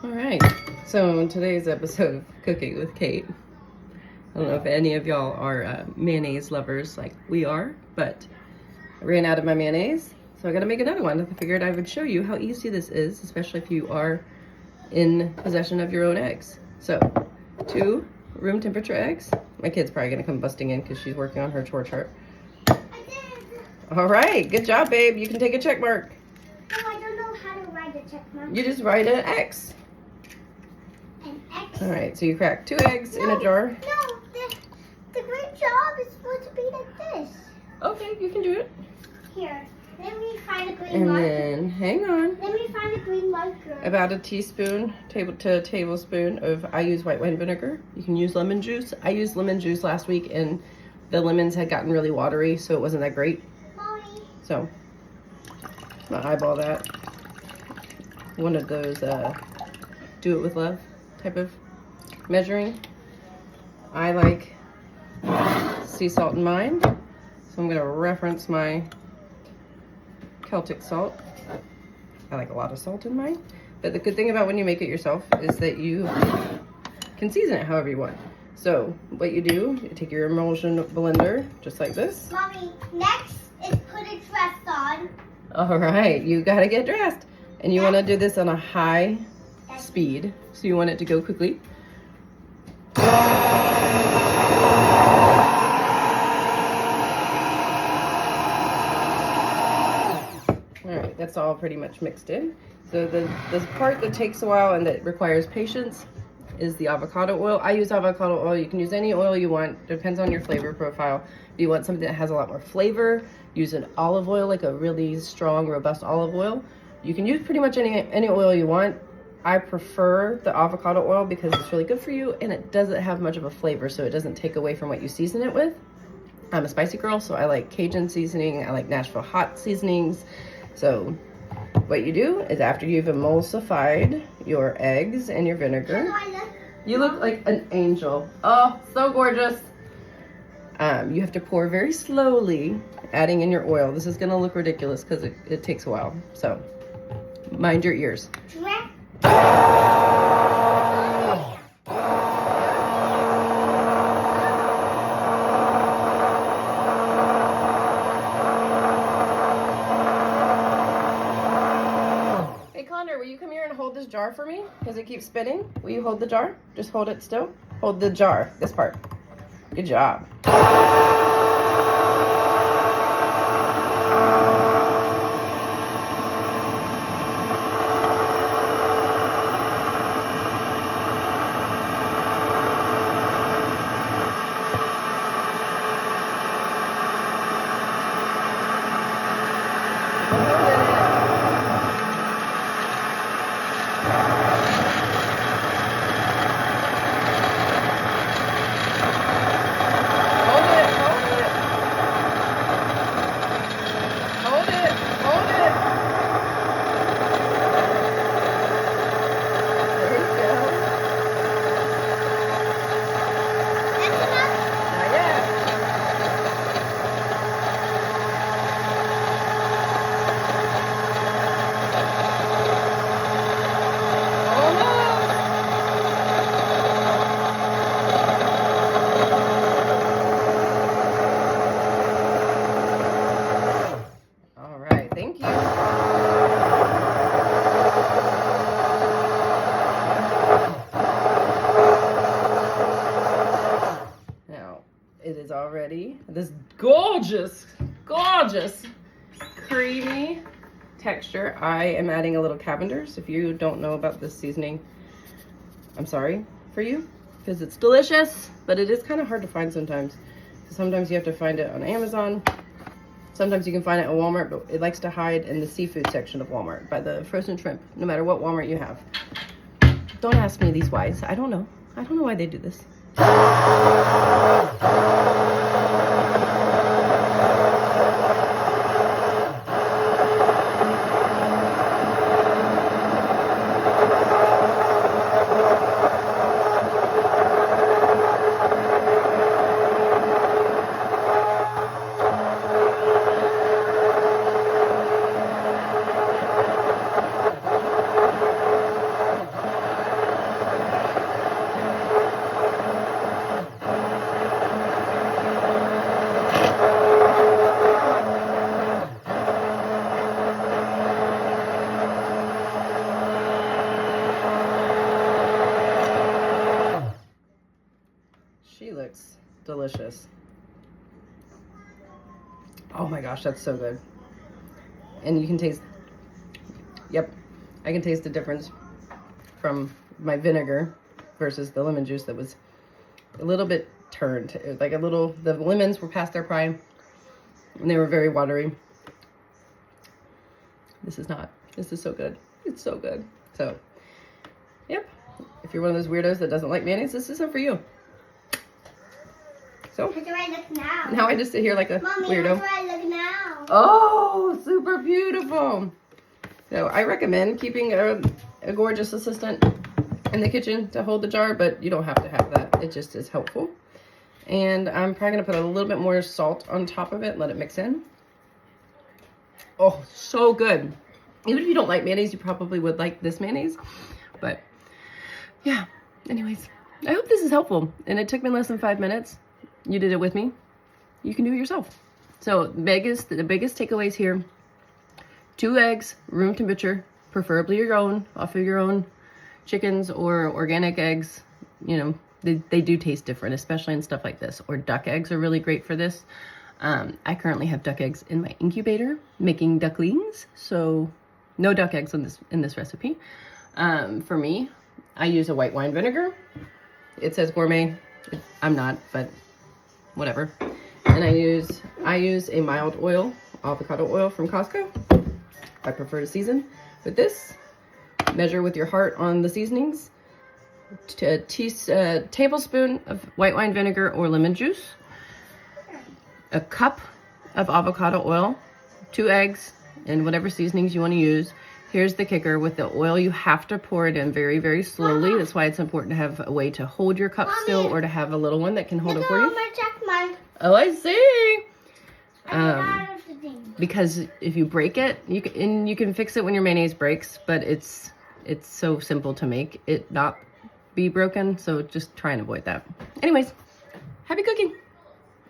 All right, so in today's episode of Cooking with Cait, I don't know if any of y'all are mayonnaise lovers like we are, but I ran out of my mayonnaise, so I gotta make another one. I figured I would show you how easy this is, especially if you are in possession of your own eggs. So, 2 room temperature eggs. My kid's probably gonna come busting in because she's working on her chore chart. All right, good job, babe. You can take a check mark. No, I don't know how to write a check mark. You just write an X. An X? All right, so you crack 2 eggs in a jar. No, the green job is supposed to be like this. Okay, you can do it. Here, let me find a green And marker. then, hang on. Let me find a green marker. About a teaspoon to a tablespoon of, I use white wine vinegar. You can use lemon juice. I used lemon juice last week and the lemons had gotten really watery, so it wasn't that great. Mommy. So, I'm gonna eyeball that. One of those do it with love type of measuring. I like sea salt in mine, so I'm gonna reference my Celtic salt. I like a lot of salt in mine, but the good thing about when you make it yourself is that you can season it however you want. So what you do, you take your emulsion blender just like this. Mommy, next is put a dress on. All right, you gotta get dressed. And you wanna do this on a high speed. So you want it to go quickly. All right, that's all pretty much mixed in. So the part that takes a while and that requires patience is the avocado oil. I use avocado oil. You can use any oil you want. Depends on your flavor profile. If you want something that has a lot more flavor, use an olive oil, like a really strong, robust olive oil. You can use pretty much any oil you want. I prefer the avocado oil because it's really good for you and it doesn't have much of a flavor, so it doesn't take away from what you season it with. I'm a spicy girl, so I like Cajun seasoning. I like Nashville hot seasonings. So what you do is after you've emulsified your eggs and your vinegar, you look like an angel. Oh, so gorgeous. You have to pour very slowly, adding in your oil. This is gonna look ridiculous because it takes a while. So mind your ears. Will you come here and hold this jar for me? Because it keeps spinning. Will you hold the jar? Just hold it still. Hold the jar, this part. Good job. Already this gorgeous creamy texture. I am adding a little Cavender's. If you don't know about this seasoning, I'm sorry for you because it's delicious, but it is kind of hard to find sometimes. Sometimes you have to find it on Amazon. Sometimes you can find it at Walmart, but it likes to hide in the seafood section of Walmart by the frozen shrimp, no matter what Walmart you have. Don't ask me these whys. I don't know why they do this. delicious. Oh my gosh, that's so good. And you can taste, yep, I can taste the difference from my vinegar versus the lemon juice that was a little bit turned. It was like a little, the lemons were past their prime and they were very watery. This is not. This is so good. It's so good. So, yep. If you're one of those weirdos that doesn't like mayonnaise, this isn't for you. So, How do I look now? now I just sit here like a Mommy, weirdo. how do I look now? Oh, super beautiful. So I recommend keeping a gorgeous assistant in the kitchen to hold the jar, but you don't have to have that. It just is helpful. And I'm probably gonna put a little bit more salt on top of it, let it mix in. Oh, so good. Even if you don't like mayonnaise, you probably would like this mayonnaise. But yeah, anyways, I hope this is helpful. And it took me less than 5 minutes. You did it with me. You can do it yourself. So the biggest takeaways here: 2 eggs, room temperature, preferably your own, off of your own chickens or organic eggs. You know, they do taste different, especially in stuff like this. Or duck eggs are really great for this. I currently have duck eggs in my incubator making ducklings, so no duck eggs in this recipe. For me, I use a white wine vinegar. It says gourmet. I'm not, but whatever. And I use a mild oil, avocado oil from Costco. I prefer to season with this. Measure with your heart on the seasonings. A tablespoon of white wine vinegar or lemon juice. A cup of avocado oil, 2 eggs, and whatever seasonings you want to use. Here's the kicker: with the oil, you have to pour it in very, very slowly. That's why it's important to have a way to hold your cup still, or to have a little one that can hold it for you. Oh, I see. Because if you break it, you can fix it when your mayonnaise breaks, but it's so simple to make it not be broken. So just try and avoid that. Anyways, happy cooking.